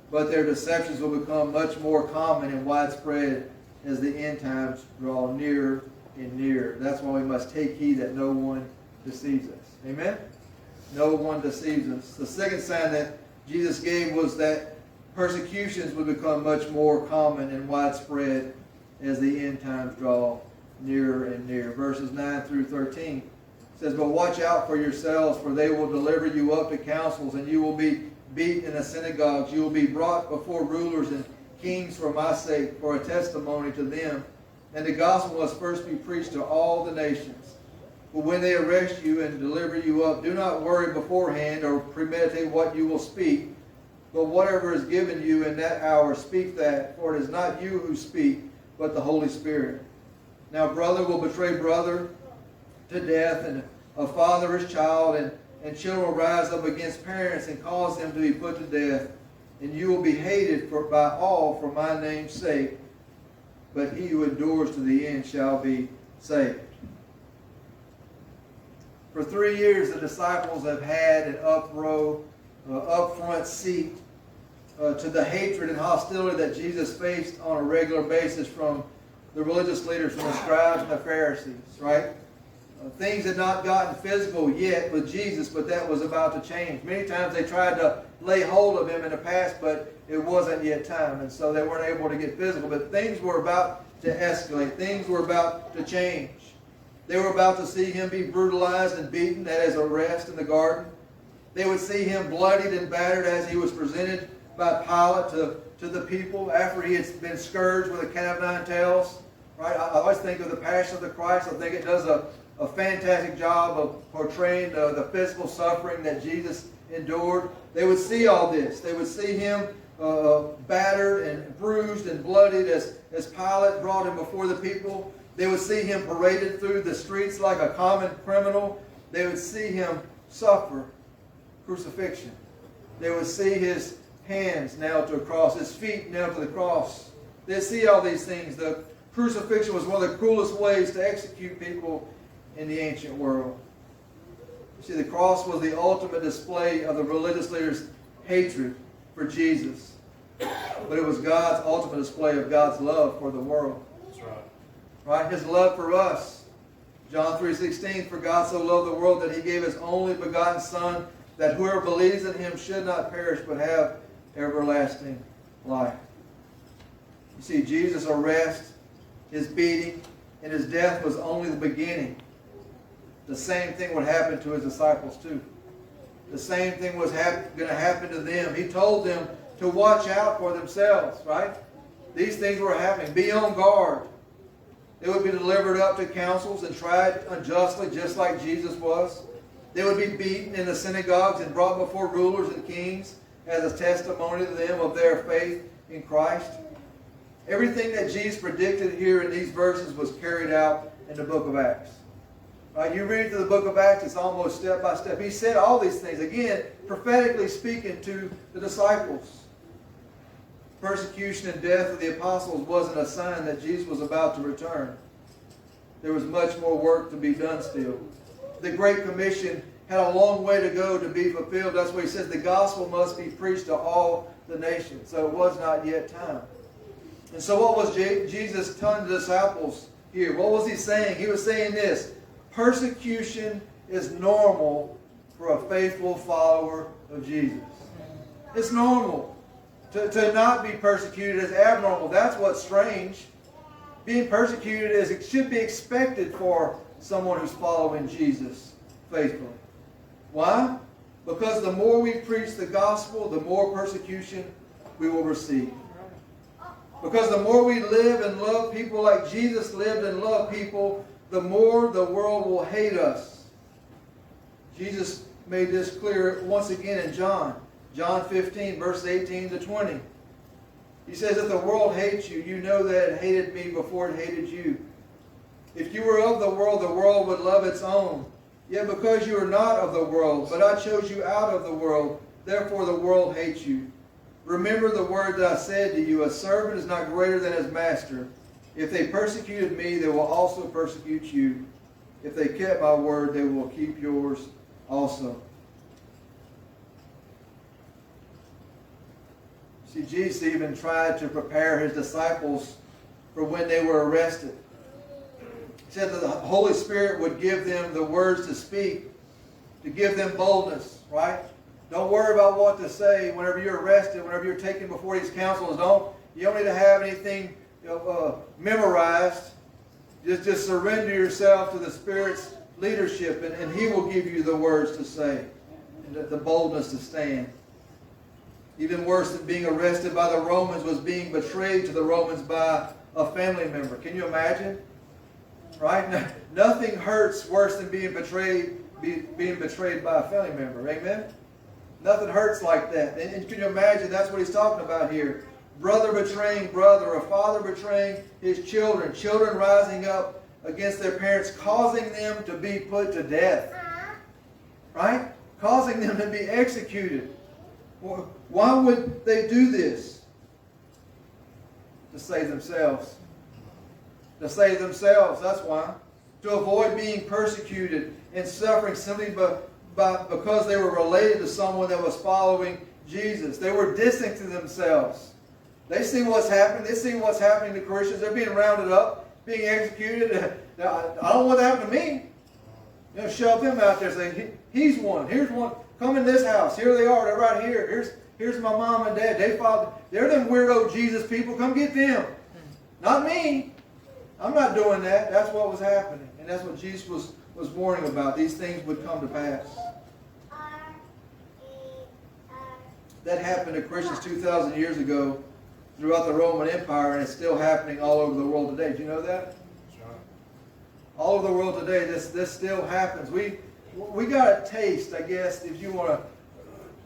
but their deceptions will become much more common and widespread as the end times draw nearer and nearer. That's why we must take heed that no one deceives us. Amen? No one deceives us. The second sign that Jesus gave was that persecutions would become much more common and widespread as the end times draw nearer and nearer. Verses 9 through 13 says, But watch out for yourselves, for they will deliver you up to councils, and you will be beaten in the synagogues. You will be brought before rulers and kings for my sake, for a testimony to them. And the gospel must first be preached to all the nations. But when they arrest you and deliver you up, do not worry beforehand or premeditate what you will speak, but whatever is given you in that hour, speak that, for it is not you who speak, but the Holy Spirit. Now brother will betray brother to death, and a father his child, and children will rise up against parents and cause them to be put to death. And you will be hated by all for my name's sake, but he who endures to the end shall be saved. For 3 years, the disciples have had an upfront seat to the hatred and hostility that Jesus faced on a regular basis from the religious leaders, from the scribes and the Pharisees, right? Things had not gotten physical yet with Jesus, but that was about to change. Many times they tried to lay hold of him in the past, but it wasn't yet time, and so they weren't able to get physical. But things were about to escalate. Things were about to change. They were about to see him be brutalized and beaten at his arrest in the garden. They would see him bloodied and battered as he was presented by Pilate to the people after he had been scourged with a cat of nine tails. Right? I always think of the Passion of the Christ. I think it does a fantastic job of portraying the physical suffering that Jesus endured. They would see all this. They would see him battered and bruised and bloodied as Pilate brought him before the people. They would see him paraded through the streets like a common criminal. They would see him suffer crucifixion. They would see his hands nailed to a cross, his feet nailed to the cross. They'd see all these things. The crucifixion was one of the cruelest ways to execute people in the ancient world. You see, the cross was the ultimate display of the religious leaders' hatred for Jesus. But it was God's ultimate display of God's love for the world. That's right. Right? His love for us. John 3:16, for God so loved the world that he gave his only begotten Son, that whoever believes in him should not perish but have everlasting life. You see, Jesus' arrest, his beating, and his death was only the beginning. The same thing would happen to his disciples too. The same thing was going to happen to them. He told them to watch out for themselves, right? These things were happening. Be on guard. They would be delivered up to councils and tried unjustly, just like Jesus was. They would be beaten in the synagogues and brought before rulers and kings as a testimony to them of their faith in Christ. Everything that Jesus predicted here in these verses was carried out in the book of Acts. Right? You read through the book of Acts, it's almost step by step. He said all these things, again, prophetically speaking to the disciples. Persecution and death of the apostles wasn't a sign that Jesus was about to return. There was much more work to be done still. The Great Commission had a long way to go to be fulfilled. That's why he says the gospel must be preached to all the nations. So it was not yet time. And so what was Jesus telling the disciples here? What was he saying? He was saying this: persecution is normal for a faithful follower of Jesus. It's normal. To not be persecuted is abnormal. That's what's strange. Being persecuted it should be expected for someone who's following Jesus faithfully. Why? Because the more we preach the gospel, the more persecution we will receive. Because the more we live and love people like Jesus lived and loved people, the more the world will hate us. Jesus made this clear once again in John 15, verses 18 to 20. He says, if the world hates you, you know that it hated me before it hated you. If you were of the world would love its own. Yet because you are not of the world, but I chose you out of the world, therefore the world hates you. Remember the word that I said to you, a servant is not greater than his master. If they persecuted me, they will also persecute you. If they kept my word, they will keep yours also. See, Jesus even tried to prepare his disciples for when they were arrested. He said that the Holy Spirit would give them the words to speak, to give them boldness, right? Don't worry about what to say whenever you're arrested, whenever you're taken before these councils. You don't need to have anything memorized. Just surrender yourself to the Spirit's leadership, and He will give you the words to say and the boldness to stand. Even worse than being arrested by the Romans was being betrayed to the Romans by a family member. Can you imagine? Right? Nothing hurts worse than being betrayed by a family member. Amen? Nothing hurts like that. And can you imagine that's what he's talking about here? Brother betraying brother, a father betraying his children, children rising up against their parents, causing them to be put to death. Right? Causing them to be executed. Why would they do this? To save themselves. To save themselves, that's why. To avoid being persecuted and suffering simply because they were related to someone that was following Jesus. They were distancing themselves. They see what's happening. They see what's happening to Christians. They're being rounded up, being executed. I don't want that to happen to me. Shove them out there saying, he's one. Here's one. Come in this house. Here they are. They're right here. Here's my mom and dad. They're them weirdo Jesus people. Come get them. Not me. I'm not doing that. That's what was happening. And that's what Jesus was warning about. These things would come to pass. That happened to Christians 2,000 years ago throughout the Roman Empire, and it's still happening all over the world today. Do you know that? All over the world today, this still happens. We got a taste, I guess, if you want to,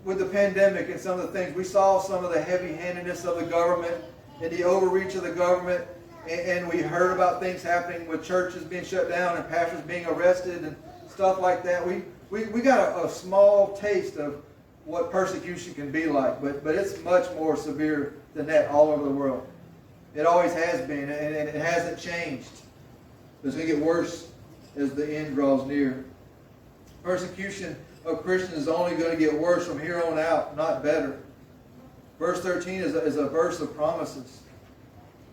with the pandemic and some of the things. We saw some of the heavy-handedness of the government and the overreach of the government, and we heard about things happening with churches being shut down and pastors being arrested and stuff like that. We got a small taste of what persecution can be like, but it's much more severe than that all over the world. It always has been, and it hasn't changed. It's going to get worse as the end draws near. Persecution of Christians is only going to get worse from here on out, not better. Verse 13 is a verse of promises.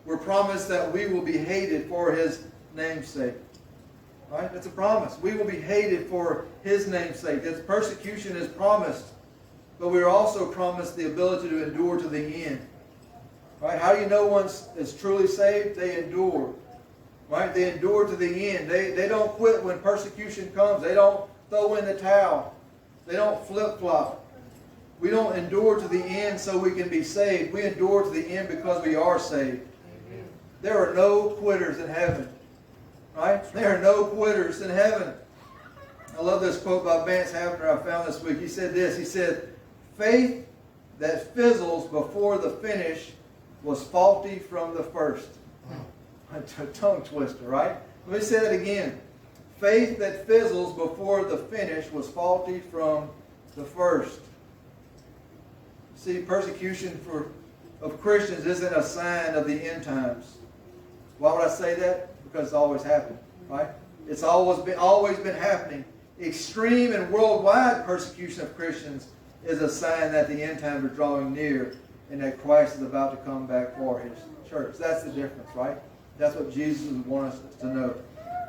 We're promised that we will be hated for His name's sake. Right? That's a promise. We will be hated for His name's sake. This persecution is promised. But we are also promised the ability to endure to the end. Right? How do you know one is truly saved? They endure. Right? They endure to the end. They don't quit when persecution comes. They don't throw in the towel. They don't flip-flop. We don't endure to the end so we can be saved. We endure to the end because we are saved. Amen. There are no quitters in heaven. Right? There are no quitters in heaven. I love this quote by Vance Havner I found this week. He said this. He said, "Faith that fizzles before the finish was faulty from the first." A tongue twister, right? Let me say that again. Faith that fizzles before the finish was faulty from the first. See, persecution of Christians isn't a sign of the end times. Why would I say that? Because it's always happened, right? It's always been happening. Extreme and worldwide persecution of Christians is a sign that the end times are drawing near and that Christ is about to come back for His church. That's the difference, right? That's what Jesus wants us to know.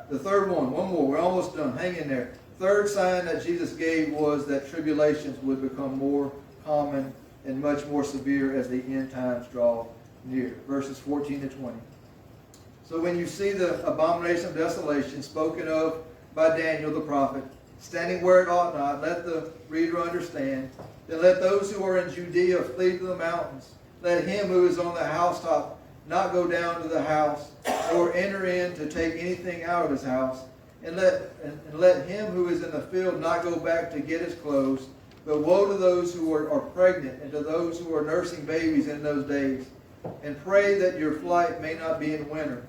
The third one more. We're almost done. Hang in there. Third sign that Jesus gave was that tribulations would become more common and much more severe as the end times draw near. Verses 14 to 20. So when you see the abomination of desolation spoken of by Daniel the prophet, standing where it ought not, let the reader understand. Then let those who are in Judea flee to the mountains. Let him who is on the housetop not go down to the house, or enter in to take anything out of his house. And let him who is in the field not go back to get his clothes. But woe to those who are pregnant, and to those who are nursing babies in those days. And pray that your flight may not be in winter.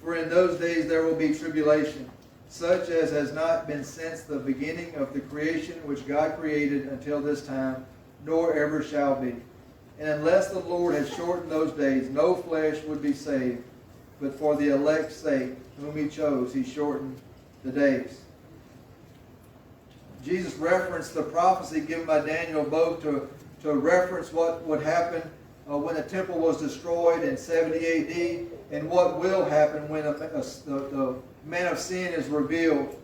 For in those days there will be tribulation, such as has not been since the beginning of the creation which God created until this time, nor ever shall be. And unless the Lord had shortened those days, no flesh would be saved. But for the elect's sake, whom He chose, He shortened the days. Jesus referenced the prophecy given by Daniel both to reference what would happen when the temple was destroyed in 70 A.D. and what will happen when the man of sin is revealed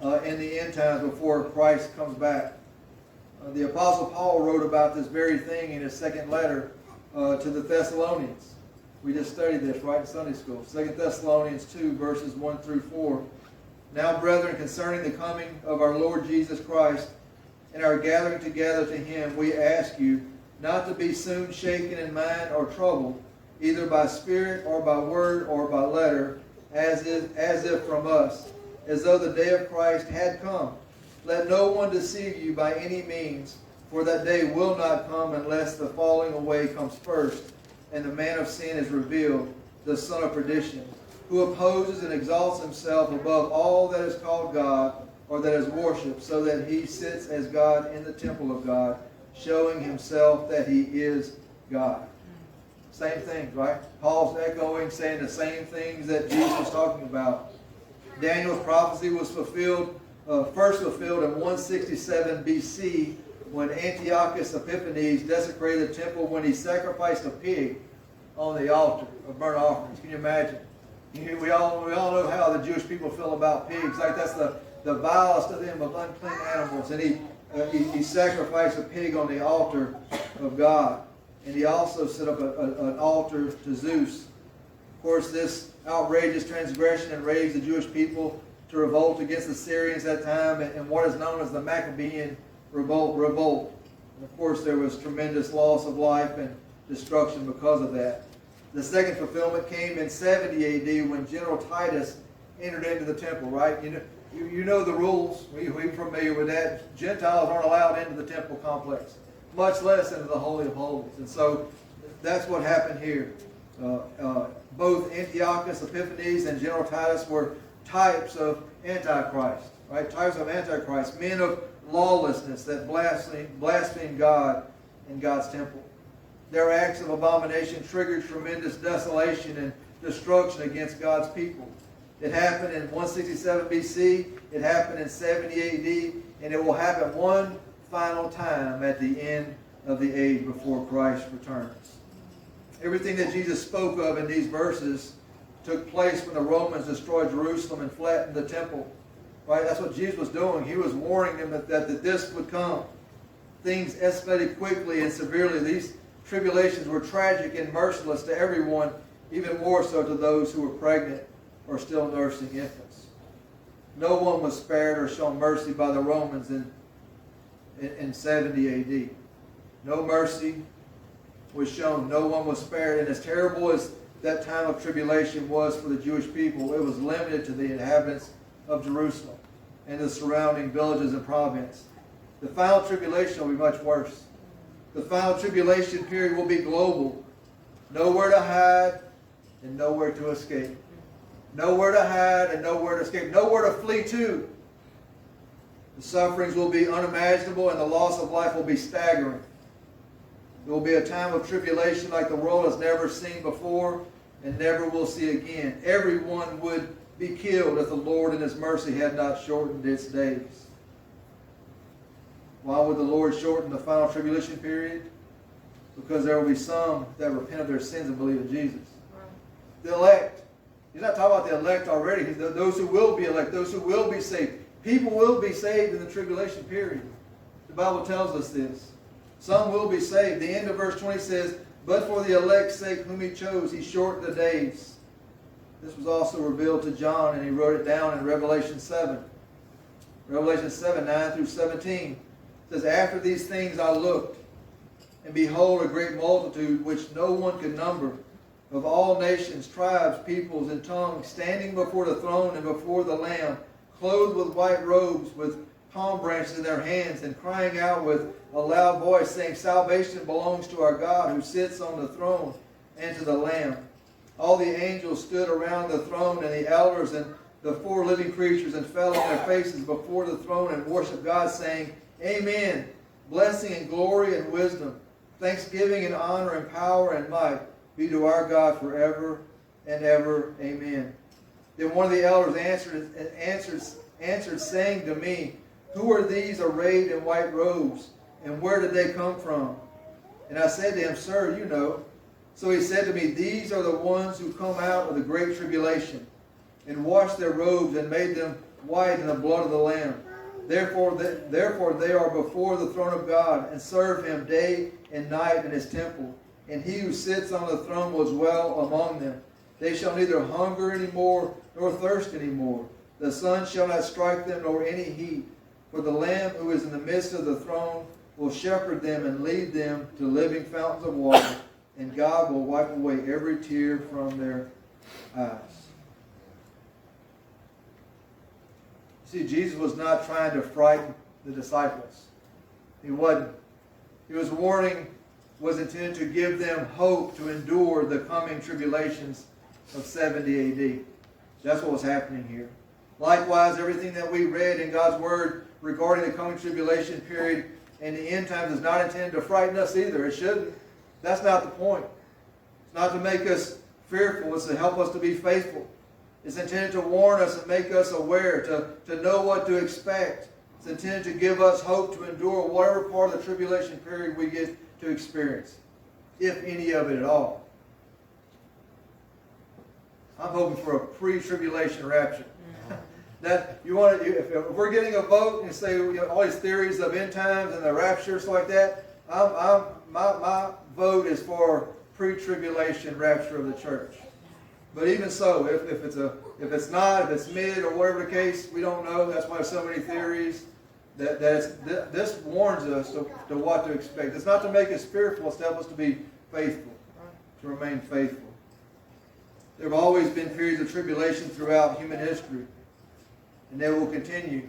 in the end times before Christ comes back. The Apostle Paul wrote about this very thing in his second letter to the Thessalonians. We just studied this, right, in Sunday school. 2 Thessalonians 2, verses 1 through 4. Now, brethren, concerning the coming of our Lord Jesus Christ and our gathering together to Him, we ask you not to be soon shaken in mind or troubled, either by spirit or by word or by letter, as if from us, as though the day of Christ had come. Let no one deceive you by any means, for that day will not come unless the falling away comes first, and the man of sin is revealed, the son of perdition, who opposes and exalts himself above all that is called God or that is worshipped, so that he sits as God in the temple of God, showing himself that he is God. Same things, right? Paul's echoing, saying the same things that Jesus was talking about. Daniel's prophecy was first fulfilled in 167 BC when Antiochus Epiphanes desecrated the temple when he sacrificed a pig on the altar of burnt offerings. Can you imagine? We all know how the Jewish people feel about pigs. Like that's the vilest of them, of unclean animals. And he sacrificed a pig on the altar of God. And he also set up an altar to Zeus. Of course, this outrageous transgression enraged the Jewish people to revolt against the Syrians at that time and what is known as the Maccabean revolt. And of course, there was tremendous loss of life and destruction because of that. The second fulfillment came in 70 AD when General Titus entered into the temple, right? You know the rules. We're familiar with that. Gentiles aren't allowed into the temple complex, much less into the Holy of Holies. And so that's what happened here. Both Antiochus Epiphanes and General Titus were types of Antichrist, right? Types of Antichrist, men of lawlessness that blaspheme God and God's temple. Their acts of abomination triggered tremendous desolation and destruction against God's people. It happened in 167 BC, it happened in 70 AD, and it will happen one final time at the end of the age before Christ returns. Everything that Jesus spoke of in these verses took place when the Romans destroyed Jerusalem and flattened the temple. Right? That's what Jesus was doing. He was warning them that this would come. Things escalated quickly and severely. These tribulations were tragic and merciless to everyone, even more so to those who were pregnant or still nursing infants. No one was spared or shown mercy by the Romans in 70 AD. No mercy was shown. No one was spared. And as terrible as that time of tribulation was for the Jewish people, it was limited to the inhabitants of Jerusalem and the surrounding villages and province. The final tribulation will be much worse. The final tribulation period will be global. Nowhere to hide and nowhere to escape. Nowhere to hide and nowhere to escape. Nowhere to flee to. The sufferings will be unimaginable and the loss of life will be staggering. There will be a time of tribulation like the world has never seen before and never will see again. Everyone would be killed if the Lord in His mercy had not shortened its days. Why would the Lord shorten the final tribulation period? Because there will be some that repent of their sins and believe in Jesus. Right. The elect. He's not talking about the elect already. Those who will be elect, those who will be saved. People will be saved in the tribulation period. The Bible tells us this. Some will be saved. The end of verse 20 says, "But for the elect's sake whom He chose, He shortened the days." This was also revealed to John, and he wrote it down in Revelation 7. Revelation 7, 9 through 17. It says, "After these things I looked, and behold a great multitude, which no one could number, of all nations, tribes, peoples, and tongues, standing before the throne and before the Lamb, clothed with white robes, with palm branches in their hands, and crying out with a loud voice, saying, Salvation belongs to our God, who sits on the throne, and to the Lamb. All the angels stood around the throne, and the elders and the four living creatures, and fell on their faces before the throne and worshiped God, saying, Amen. Blessing and glory and wisdom, thanksgiving and honor and power and might be to our God forever and ever. Amen. Then one of the elders answered, saying to me, Who are these arrayed in white robes, and where did they come from? And I said to him, Sir, you know. So he said to me, These are the ones who come out of the great tribulation, and washed their robes and made them white in the blood of the Lamb. Therefore they are before the throne of God, and serve Him day and night in His temple. And He who sits on the throne will dwell among them. They shall neither hunger any more, nor thirst any more. The sun shall not strike them, nor any heat. For the Lamb who is in the midst of the throne will shepherd them and lead them to living fountains of water, and God will wipe away every tear from their eyes. See, Jesus was not trying to frighten the disciples. He wasn't. His warning was intended to give them hope to endure the coming tribulations of 70 AD. That's what was happening here. Likewise, everything that we read in God's Word regarding the coming tribulation period and the end times is not intended to frighten us either. It shouldn't. That's not the point. It's not to make us fearful. It's to help us to be faithful. It's intended to warn us and make us aware, to know what to expect. It's intended to give us hope to endure whatever part of the tribulation period we get to experience, if any of it at all. I'm hoping for a pre-tribulation rapture. That you want to, if we're getting a vote and say all these theories of end times and the rapture, stuff like that, my vote is for pre-tribulation rapture of the church. But even so, if it's not, if it's mid or whatever the case, we don't know. That's why there's so many theories. This warns us to what to expect. It's not to make us fearful. It's to help us to be faithful, to remain faithful. There have always been periods of tribulation throughout human history, and they will continue.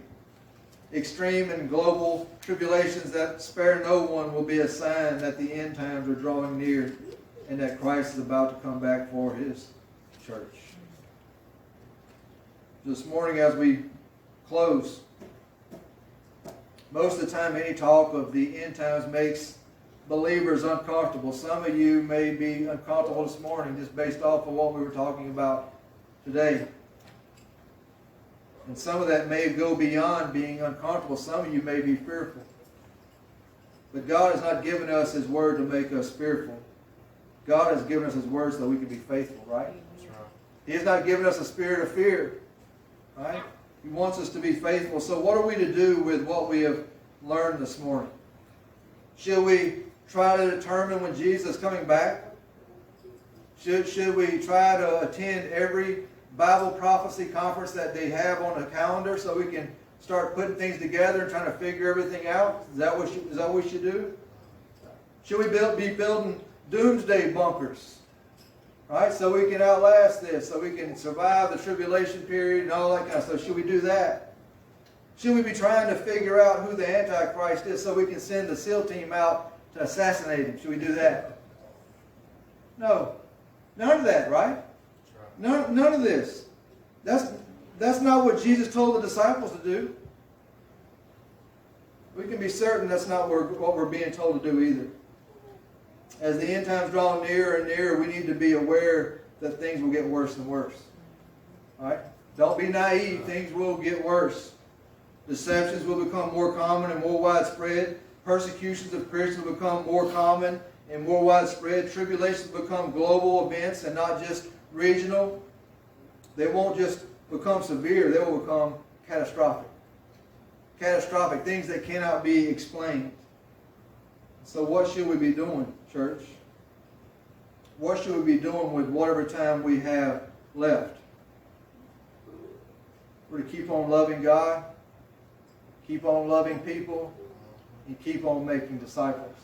Extreme and global tribulations that spare no one will be a sign that the end times are drawing near and that Christ is about to come back for His church. This morning as we close, most of the time any talk of the end times makes believers uncomfortable. Some of you may be uncomfortable this morning just based off of what we were talking about today. And some of that may go beyond being uncomfortable. Some of you may be fearful. But God has not given us His Word to make us fearful. God has given us His Word so that we can be faithful, right? That's right. He has not given us a spirit of fear, right? He wants us to be faithful. So what are we to do with what we have learned this morning? Should we try to determine when Jesus is coming back? Should we try to attend every Bible prophecy conference that they have on the calendar so we can start putting things together and trying to figure everything out? Is that what we should do? Should we be building doomsday bunkers, right? So we can outlast this, so we can survive the tribulation period and all that kind of stuff. Should we do that? Should we be trying to figure out who the Antichrist is so we can send the SEAL team out to assassinate him? Should we do that? No. None of that, right? None of this. That's not what Jesus told the disciples to do. We can be certain that's not what we're being told to do either. As the end times draw nearer and nearer, we need to be aware that things will get worse and worse. All right? Don't be naive. Things will get worse. Deceptions will become more common and more widespread. Persecutions of Christians will become more common and more widespread. Tribulations become global events and not just regional. They won't just become severe. They will become catastrophic. Catastrophic. Things that cannot be explained. So what should we be doing, church? What should we be doing with whatever time we have left? We're to keep on loving God, keep on loving people, and keep on making disciples.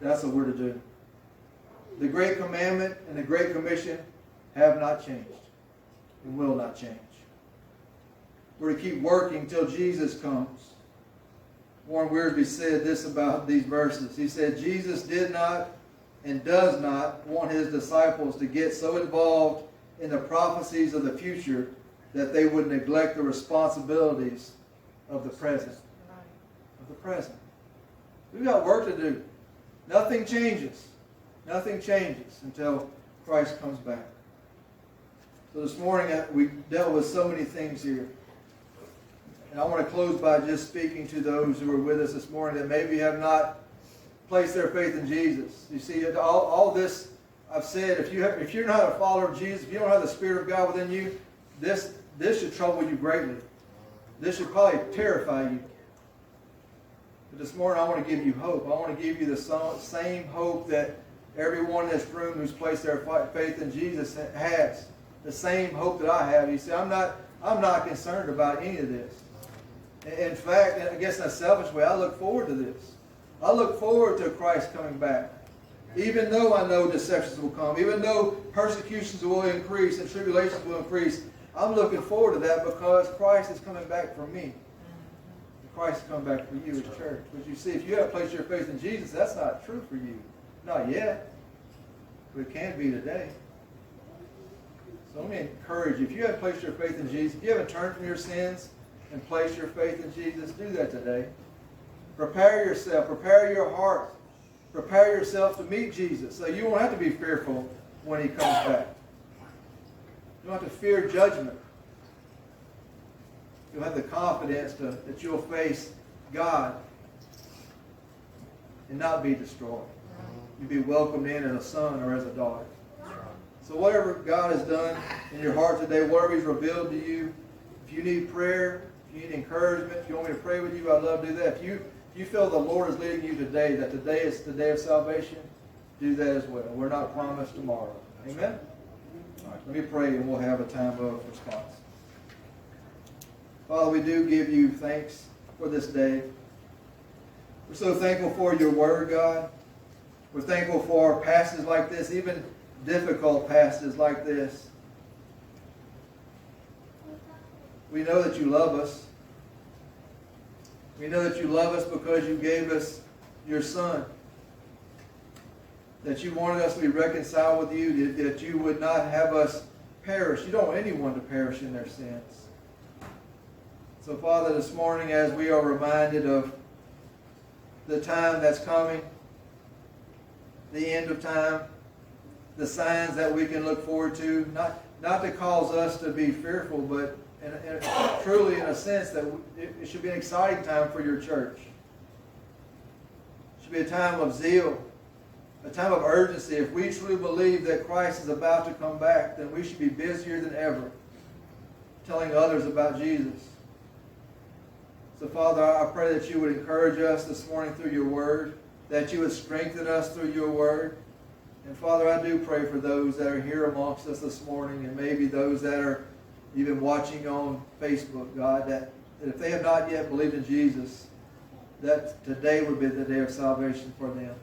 That's what we're to do. The Great Commandment and the Great Commission have not changed and will not change. We're to keep working till Jesus comes. Warren Wiersbe said this about these verses. He said, Jesus did not and does not want His disciples to get so involved in the prophecies of the future that they would neglect the responsibilities of the present. Of the present. We've got work to do. Nothing changes. Nothing changes until Christ comes back. So this morning we dealt with so many things here. And I want to close by just speaking to those who are with us this morning that maybe have not placed their faith in Jesus. You see, all this I've said, if you're not a follower of Jesus, if you don't have the Spirit of God within you, this should trouble you greatly. This should probably terrify you. But this morning I want to give you hope. I want to give you the same hope that everyone in this room who's placed their faith in Jesus has. The same hope that I have. You see, I'm not concerned about any of this. In fact, I guess in a selfish way, I look forward to this. I look forward to Christ coming back. Even though I know deceptions will come, even though persecutions will increase and tribulations will increase, I'm looking forward to that because Christ is coming back for me. And Christ is coming back for you as church. But you see, if you haven't placed your faith in Jesus, that's not true for you. Not yet. But it can be today. So let me encourage you, if you haven't placed your faith in Jesus, if you haven't turned from your sins and placed your faith in Jesus, do that today. Prepare yourself, prepare your heart prepare yourself to meet Jesus. So you won't have to be fearful when He comes back. You don't have to fear judgment. You'll have the confidence that you'll face God and not be destroyed. You'll be welcomed in as a son or as a daughter. So whatever God has done in your heart today, whatever He's revealed to you, if you need prayer, if you need encouragement, if you want me to pray with you, I'd love to do that. If you feel the Lord is leading you today, that today is the day of salvation, do that as well. We're not promised tomorrow. Amen? All right, let me pray and we'll have a time of response. Father, we do give you thanks for this day. We're so thankful for your word, God. We're thankful for passages like this, even difficult passages like this. We know that you love us. We know that you love us because you gave us your Son. That you wanted us to be reconciled with you, that you would not have us perish. You don't want anyone to perish in their sins. So, Father, this morning as we are reminded of the time that's coming, the end of time, the signs that we can look forward to, not to cause us to be fearful, but truly in a sense that it should be an exciting time for your church. It should be a time of zeal, a time of urgency. If we truly believe that Christ is about to come back, then we should be busier than ever telling others about Jesus. So, Father, I pray that you would encourage us this morning through your word, that you would strengthen us through your word. And, Father, I do pray for those that are here amongst us this morning and maybe those that are even watching on Facebook, God, that if they have not yet believed in Jesus, that today would be the day of salvation for them.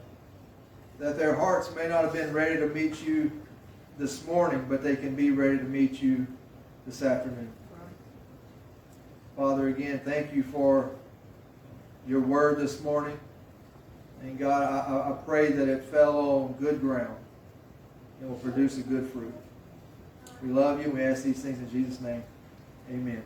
That their hearts may not have been ready to meet you this morning, but they can be ready to meet you this afternoon. Father, again, thank you for your word this morning. And God, I pray that it fell on good ground and will produce a good fruit. We love you. We ask these things in Jesus' name. Amen.